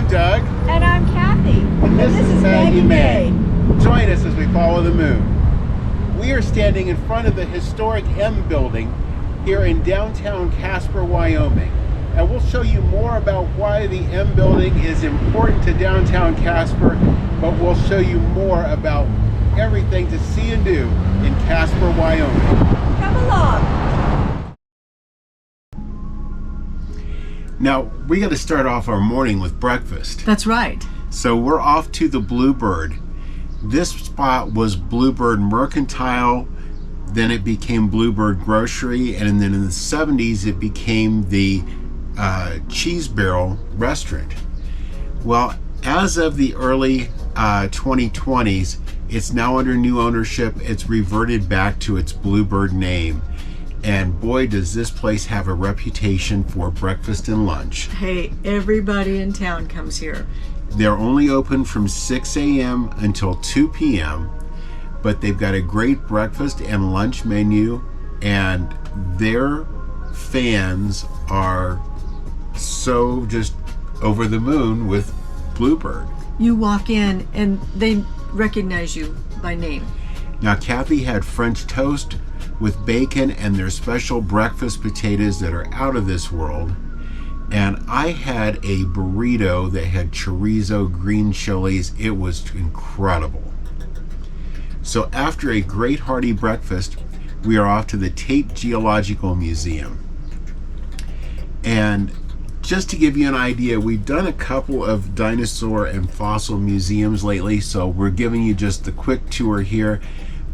Doug. And I'm Cathy. And this is Maggie Mae. Join us as we follow the moon. We are standing in front of the historic M building here in downtown Casper, Wyoming. And we'll show you more about why the M building is important to downtown Casper, but we'll show you more about everything to see and do in Casper, Wyoming. Come along. Now, we got to start off our morning with breakfast. That's right. So we're off to the Bluebird. This spot was Bluebird Mercantile, then it became Bluebird Grocery, and then in the 70s it became the Cheese Barrel Restaurant. Well, as of the early 2020s, it's now under new ownership. It's reverted back to its Bluebird name. And boy, does this place have a reputation for breakfast and lunch. Hey, everybody in town comes here. They're only open from 6 a.m. until 2 p.m., but they've got a great breakfast and lunch menu, and their fans are so just over the moon with Bluebird. You walk in and they recognize you by name. Now, Cathy had French toast with bacon and their special breakfast potatoes that are out of this world. And I had a burrito that had chorizo, green chilies. It was incredible. So after a great hearty breakfast, we are off to the Tate Geological Museum. And just to give you an idea, we've done a couple of dinosaur and fossil museums lately, so we're giving you just the quick tour here.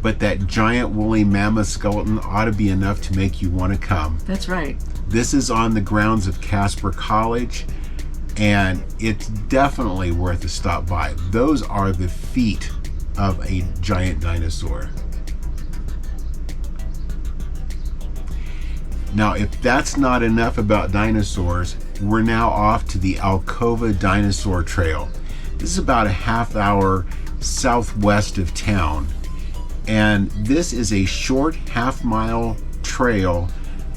But that giant woolly mammoth skeleton ought to be enough to make you want to come. That's right. This is on the grounds of Casper College, and it's definitely worth a stop by. Those are the feet of a giant dinosaur. Now, if that's not enough about dinosaurs, we're now off to the Alcova Dinosaur Trail. This is about a half hour southwest of town. And this is a short half-mile trail,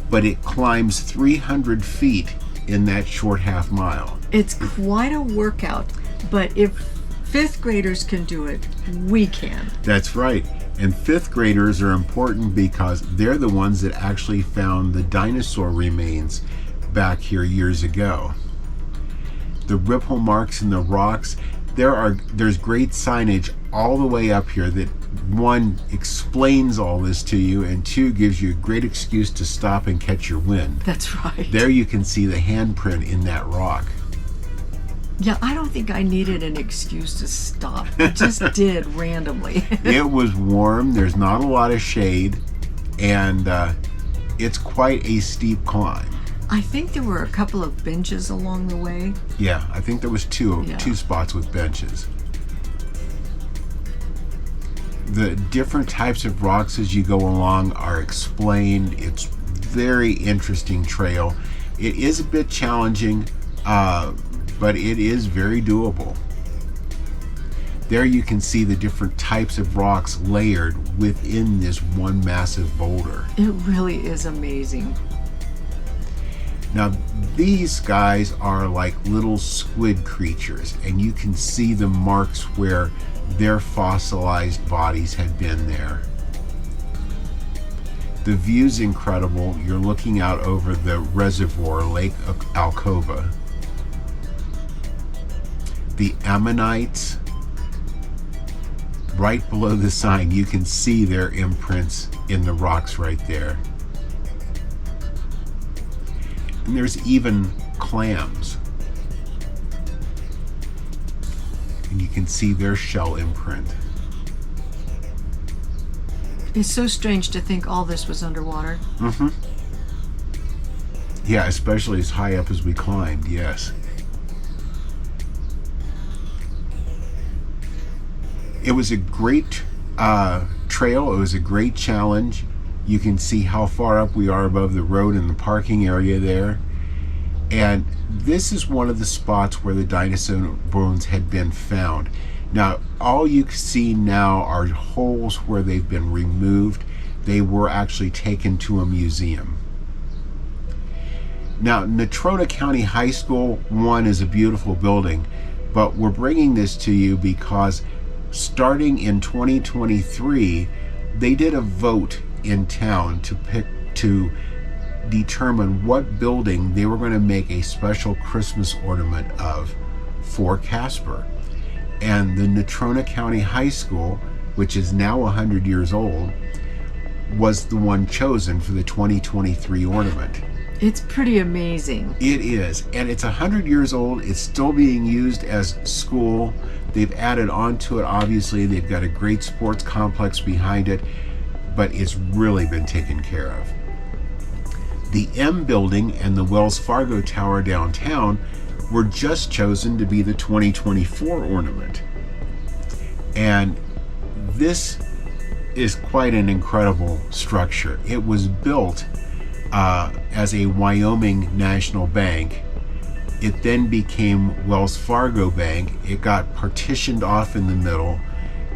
but it climbs 300 feet in that short half mile. It's quite a workout, but if fifth graders can do it, we can. That's right. And fifth graders are important because they're the ones that actually found the dinosaur remains back here years ago. The ripple marks in the rocks, there's great signage all the way up here that, one, explains all this to you, and two, gives you a great excuse to stop and catch your wind. That's right. There you can see the handprint in that rock. Yeah, I don't think I needed an excuse to stop. I just did randomly. It was warm, there's not a lot of shade, and it's quite a steep climb. I think there were a couple of benches along the way. Yeah, I think there was two spots with benches. The different types of rocks as you go along are explained. It's very interesting trail. It is a bit challenging, but it is very doable. There you can see the different types of rocks layered within this one massive boulder. It really is amazing. Now, these guys are like little squid creatures, and you can see the marks where their fossilized bodies had been there. The view's incredible. You're looking out over the reservoir, Lake Alcova. The ammonites, right below the sign, you can see their imprints in the rocks right there. And there's even clams. And you can see their shell imprint. It's so strange to think all this was underwater. Mm-hmm. Yeah, especially as high up as we climbed, yes. It was a great trail. It was a great challenge. You can see how far up we are above the road in the parking area there. And this is one of the spots where the dinosaur bones had been found. Now, all you see now are holes where they've been removed. They were actually taken to a museum. Now, Natrona County High School, one, is a beautiful building, But we're bringing this to you because starting in 2023, they did a vote in town to determine what building they were going to make a special Christmas ornament of for Casper. And the Natrona County High School, which is now 100 years old, was the one chosen for the 2023 ornament. It's pretty amazing. It is, and it's 100 years old. It's still being used as school. They've added on to it, obviously. They've got a great sports complex behind it, but it's really been taken care of. The M building and the Wells Fargo Tower downtown were just chosen to be the 2024 ornament. And this is quite an incredible structure. It was built as a Wyoming National Bank. It then became Wells Fargo Bank. It got partitioned off in the middle,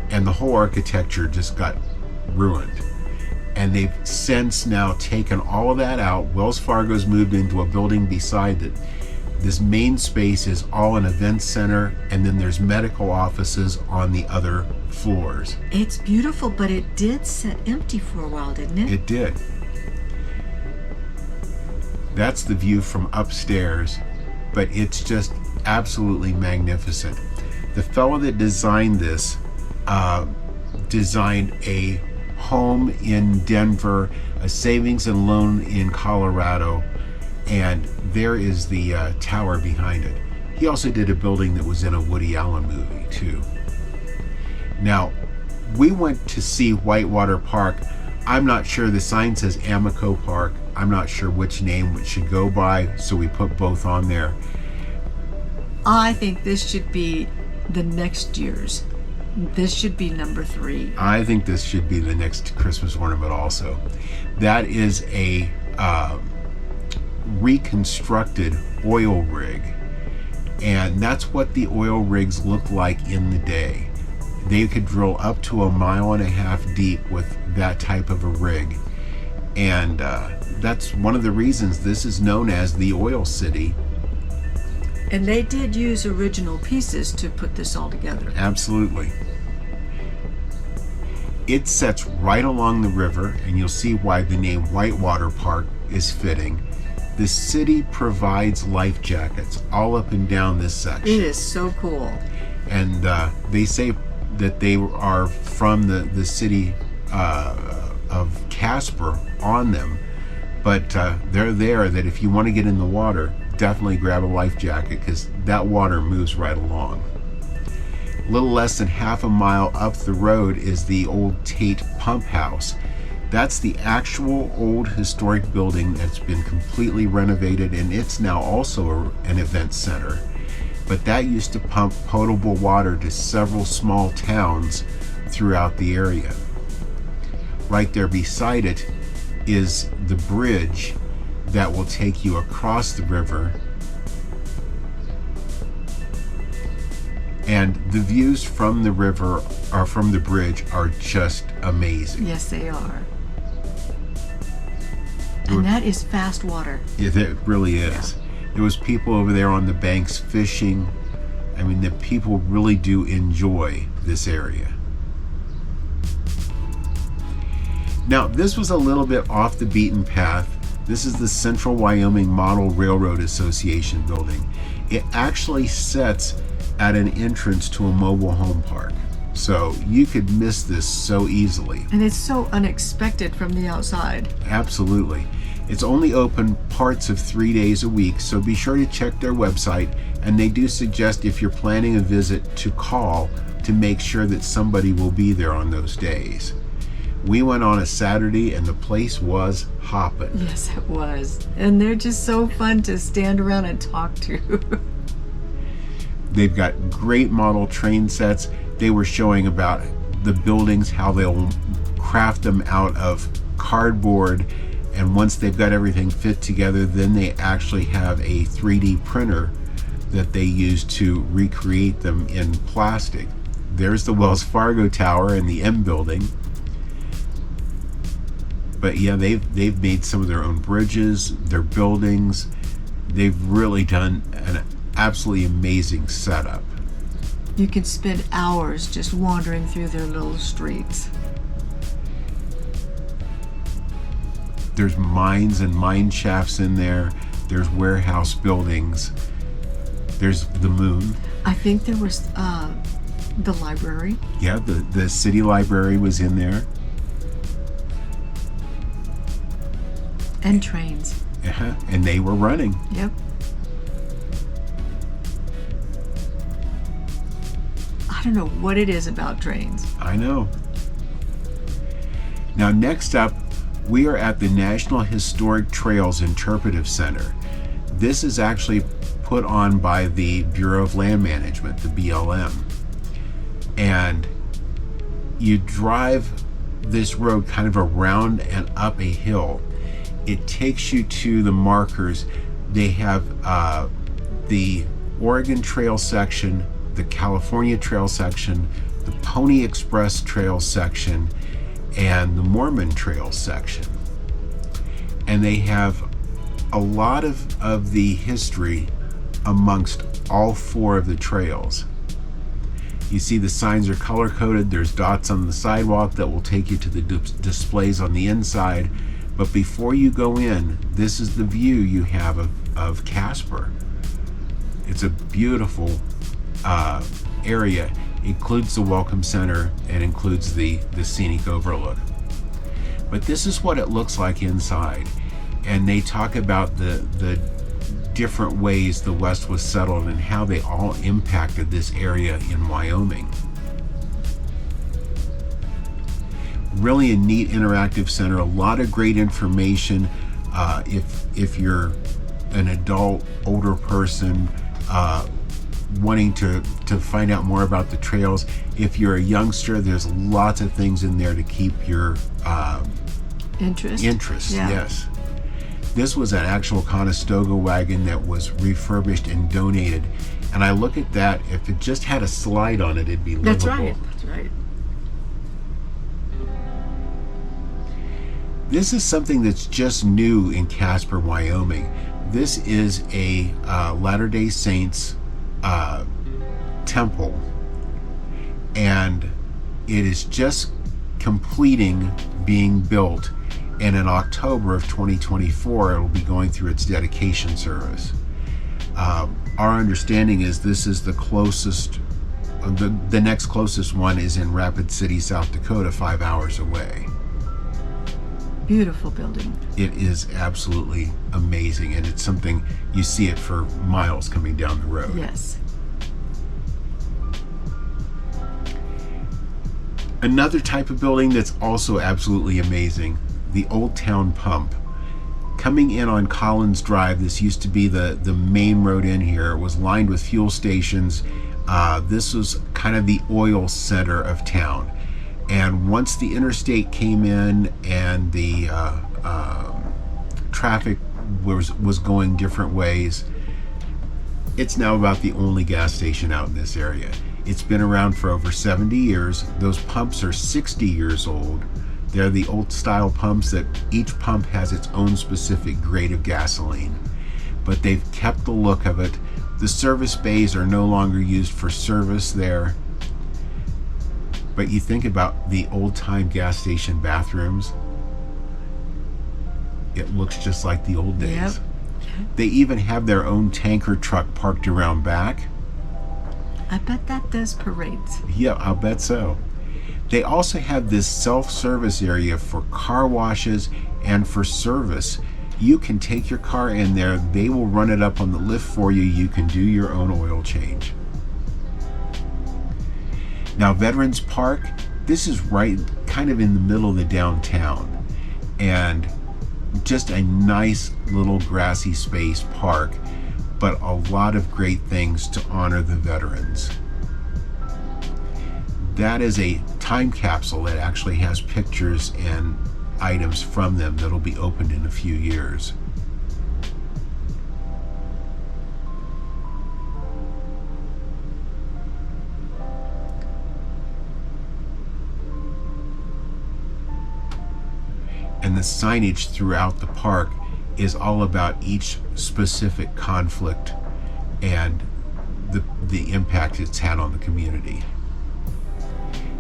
and the whole architecture just got ruined. And they've since now taken all of that out. Wells Fargo's moved into a building beside it. This main space is all an event center, and then there's medical offices on the other floors. It's beautiful, but it did sit empty for a while, didn't it? It did. That's the view from upstairs, but it's just absolutely magnificent. The fellow that designed this designed a home in Denver, a savings and loan in Colorado, and there is the tower behind it. He also did a building that was in a Woody Allen movie too. Now, we went to see Whitewater Park. I'm not sure, the sign says Amico Park. I'm not sure which name it should go by, so we put both on there. I think this should be the next year's. This should be number 3. I think this should be the next Christmas ornament also. That is a reconstructed oil rig, and that's what the oil rigs looked like in the day. They could drill up to 1.5 miles deep with that type of a rig, and that's one of the reasons this is known as the Oil City. And they did use original pieces to put this all together. Absolutely. It sets right along the river, and you'll see why the name Whitewater Park is fitting. The city provides life jackets all up and down this section. It is so cool. And they say that they are from the city of Casper on them, but they're there that if you want to get in the water, definitely grab a life jacket, because that water moves right along. A little less than 1/2 mile up the road is the old Tate pump house. That's the actual old historic building that's been completely renovated, and it's now also an event center. But that used to pump potable water to several small towns throughout the area. Right there beside it is the bridge that will take you across the river, and the views from the river or from the bridge are just amazing. Yes, they are. And that is fast water. It really is. There was people over there on the banks fishing. I mean, the people really do enjoy this area. Now, this was a little bit off the beaten path. This is the Central Wyoming Model Railroad Association building. It actually sits at an entrance to a mobile home park. So you could miss this so easily. And it's so unexpected from the outside. Absolutely. It's only open parts of 3 days a week, so be sure to check their website, and they do suggest if you're planning a visit to call to make sure that somebody will be there on those days. We went on a Saturday and the place was hopping. Yes, it was. And they're just so fun to stand around and talk to. They've got great model train sets. They were showing about the buildings, how they'll craft them out of cardboard, and once they've got everything fit together, then they actually have a 3D printer that they use to recreate them in plastic. There's the Wells Fargo Tower and the M building. But yeah, they've made some of their own bridges, their buildings. They've really done an absolutely amazing setup. You can spend hours just wandering through their little streets. There's mines and mine shafts in there. There's warehouse buildings. There's the moon. I think there was the library. Yeah, the city library was in there. And trains. Uh-huh. And they were running. Yep. I don't know what it is about trains. I know. Now, next up, we are at the National Historic Trails Interpretive Center. This is actually put on by the Bureau of Land Management, the BLM. And you drive this road kind of around and up a hill. It takes you to the markers. They have the Oregon Trail section, the California Trail section, the Pony Express Trail section, and the Mormon Trail section. And they have a lot of the history amongst all four of the trails. You see the signs are color coded. There's dots on the sidewalk that will take you to the displays on the inside. But before you go in, this is the view you have of Casper. It's a beautiful area. Includes the Welcome Center and includes the scenic overlook. But this is what it looks like inside. And they talk about the different ways the West was settled and how they all impacted this area in Wyoming. Really a neat interactive center, a lot of great information. If you're an adult, older person, wanting to find out more about the trails. If you're a youngster, there's lots of things in there to keep your interest. Yeah. Yes. This was an actual Conestoga wagon that was refurbished and donated. And I look at that, if it just had a slide on it, it'd be livable. That's right. That's right. This is something that's just new in Casper, Wyoming. This is a Latter-day Saints temple, and it is just completing being built, and in October of 2024 it will be going through its dedication service. Our understanding is this is the closest, the next closest one is in Rapid City, South Dakota, 5 hours away. Beautiful building. It is absolutely amazing, and it's something you see it for miles coming down the road. Yes. Another type of building that's also absolutely amazing, the Oldtown Pump. Coming in on Collins Drive, this used to be the main road in here. It was lined with fuel stations. This was kind of the oil center of town. And once the interstate came in and the traffic was going different ways, it's now about the only gas station out in this area. It's been around for over 70 years. Those pumps are 60 years old. They're the old style pumps that each pump has its own specific grade of gasoline. But they've kept the look of it. The service bays are no longer used for service there. But you think about the old-time gas station bathrooms, it looks just like the old days. Yep. They even have their own tanker truck parked around back. I bet that does parades. Yeah, I'll bet so. They also have this self-service area for car washes and for service. You can take your car in there, they will run it up on the lift for you. You can do your own oil change. Now, Veterans Park, this is right kind of in the middle of the downtown, and just a nice little grassy space park, but a lot of great things to honor the veterans. That is a time capsule that actually has pictures and items from them that'll be opened in a few years. And the signage throughout the park is all about each specific conflict and the impact it's had on the community.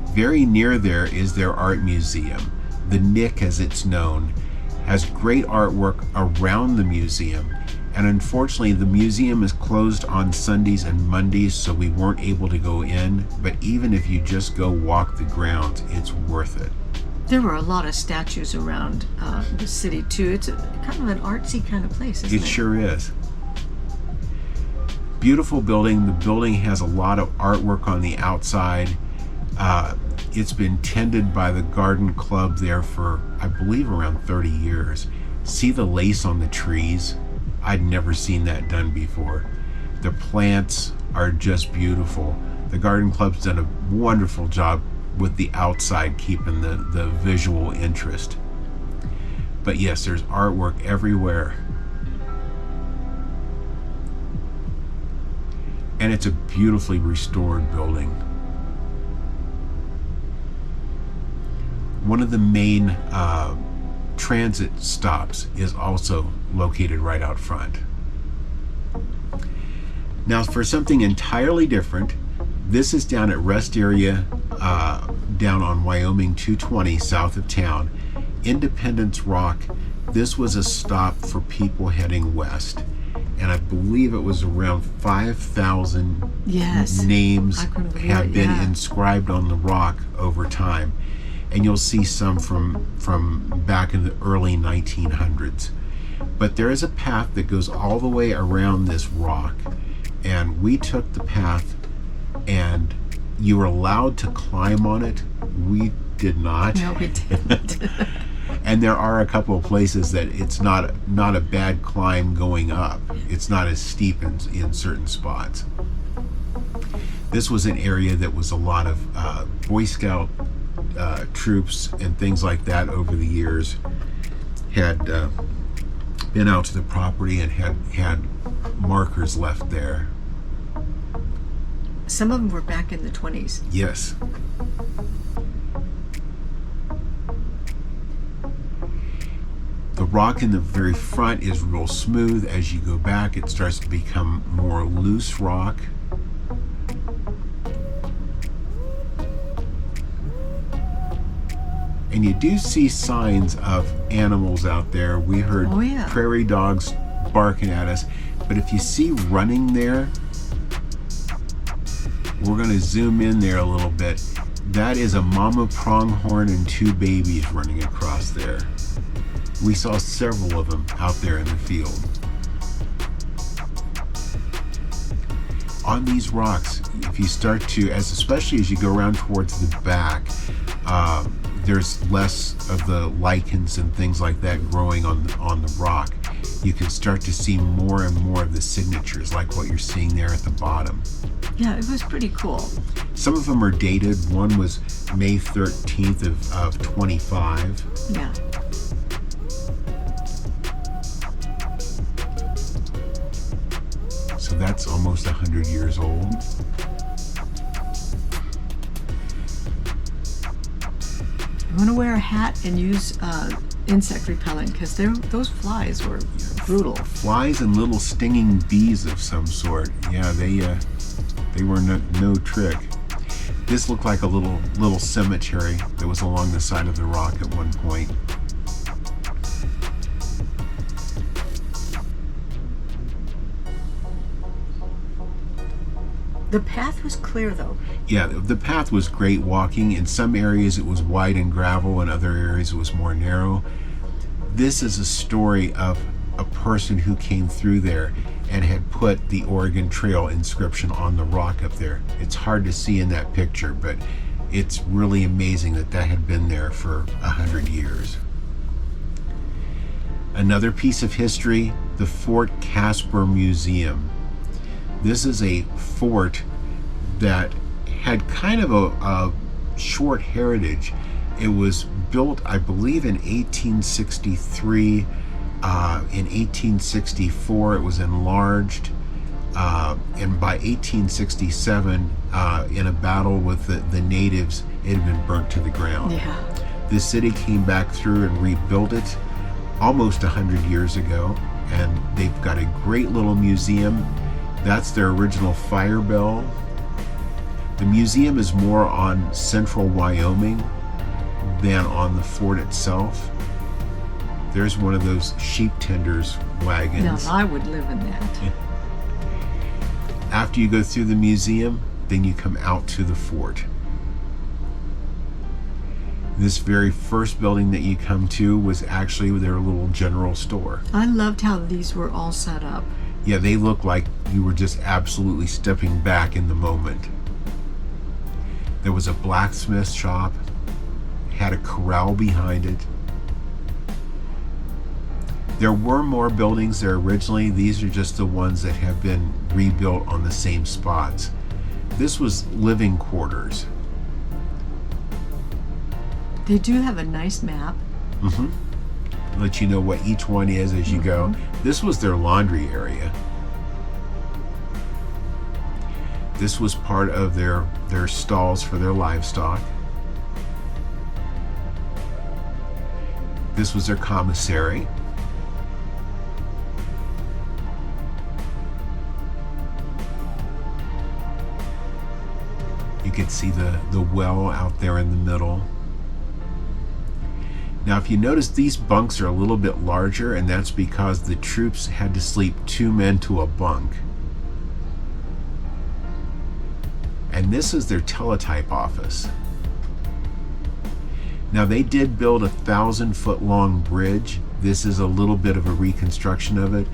Very near there is their art museum. The Nick, as it's known, has great artwork around the museum, and unfortunately the museum is closed on Sundays and Mondays, so we weren't able to go in, but even if you just go walk the grounds, it's worth it. There were a lot of statues around the city too. It's kind of an artsy kind of place, isn't it? It sure is. Beautiful building. The building has a lot of artwork on the outside. It's been tended by the garden club there for, I believe, around 30 years. See the lace on the trees? I'd never seen that done before. The plants are just beautiful. The garden club's done a wonderful job with the outside, keeping the visual interest. But yes, there's artwork everywhere. And it's a beautifully restored building. One of the main transit stops is also located right out front. Now for something entirely different, this is down at Rest Area, down on Wyoming 220 south of town. Independence Rock. This was a stop for people heading west, and I believe it was around 5,000 names have been inscribed on the rock over time. And you'll see some from back in the early 1900s. But there is a path that goes all the way around this rock, and we took the path, and you were allowed to climb on it. We did not. No, we didn't. And there are a couple of places that it's not a bad climb going up. It's not as steep in certain spots. This was an area that was a lot of Boy Scout troops and things like that over the years had been out to the property and had markers left there. Some of them were back in the 20s. Yes. The rock in the very front is real smooth. As you go back, it starts to become more loose rock. And you do see signs of animals out there. We heard prairie dogs barking at us. But if you see running there, we're going to zoom in there a little bit. That is a mama pronghorn and two babies running across there. We saw several of them out there in the field. On these rocks, if you start to, especially as you go around towards the back, there's less of the lichens and things like that growing on the rock. You can start to see more and more of the signatures, like what you're seeing there at the bottom. Yeah, it was pretty cool. Some of them are dated. One was May 13th of 25. Yeah. So that's almost 100 years old. I'm going to wear a hat and use insect repellent because those flies were brutal. Flies and little stinging bees of some sort. Yeah, they were no trick. This looked like a little cemetery that was along the side of the rock at one point. The path was clear though. Yeah, the path was great walking. In some areas it was wide and gravel, in other areas it was more narrow. This is a story of a person who came through there and had put the Oregon Trail inscription on the rock up there. It's hard to see in that picture, but it's really amazing that had been there for 100 years. Another piece of history, the Fort Casper Museum. This is a fort that had kind of a short heritage. It was built, I believe, in 1863. In 1864, it was enlarged. And by 1867, in a battle with the natives, it had been burnt to the ground. Yeah. The city came back through and rebuilt it almost 100 years ago. And they've got a great little museum. That's their original fire bell. The museum is more on central Wyoming than on the fort itself. There's one of those sheep tenders wagons. Now, I would live in that. After you go through the museum, then you come out to the fort. This very first building that you come to was actually their little general store. I loved how these were all set up. Yeah, they look like you were just absolutely stepping back in the moment. There was a blacksmith shop, had a corral behind it. There were more buildings there originally. These are just the ones that have been rebuilt on the same spots. This was living quarters. They do have a nice map. Let you know what each one is as you go. This was their laundry area. This was part of their stalls for their livestock. This was their commissary. You could see the well out there in the middle. Now, if you notice, these bunks are a little bit larger, and that's because the troops had to sleep 2 men to a bunk. And this is their teletype office. Now, they did build a 1,000-foot long bridge. This is a little bit of a reconstruction of it.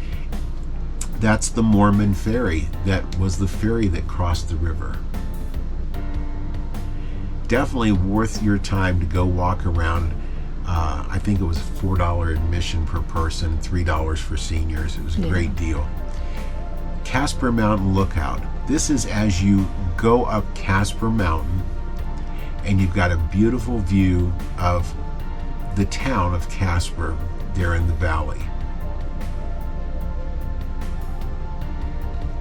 That's the Mormon ferry. That was the ferry that crossed the river. Definitely worth your time to go walk around. I think it was $4 admission per person, $3 for seniors. It was a great deal. Casper Mountain Lookout. This is as you go up Casper Mountain, and you've got a beautiful view of the town of Casper there in the valley.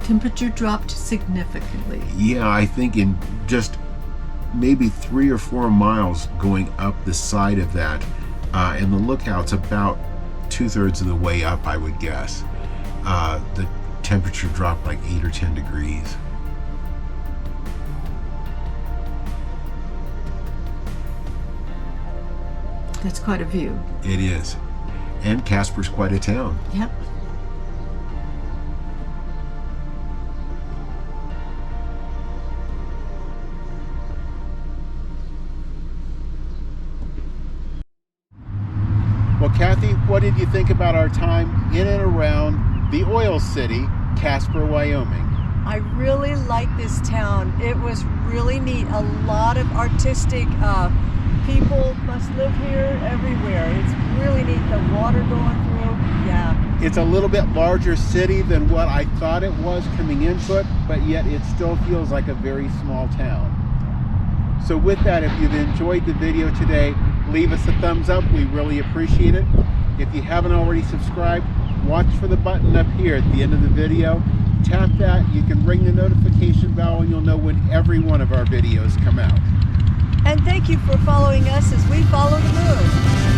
Temperature dropped significantly. Yeah, I think in just maybe 3 or 4 miles going up the side of that, and the lookout's about 2/3 of the way up, I would guess. The temperature dropped like 8 or 10 degrees. That's quite a view. It is. And Casper's quite a town. Yep. Well, Cathy, what did you think about our time in and around the oil city, Casper, Wyoming? I really like this town. It was really neat. A lot of artistic people must live here everywhere. It's really neat. The water going through. Yeah. It's a little bit larger city than what I thought it was coming into it, but yet it still feels like a very small town. So with that, if you've enjoyed the video today, leave us a thumbs up. We really appreciate it. If you haven't already subscribed, watch for the button up here at the end of the video. Tap that. You can ring the notification bell, and you'll know when every one of our videos come out. And thank you for following us as we follow the moon.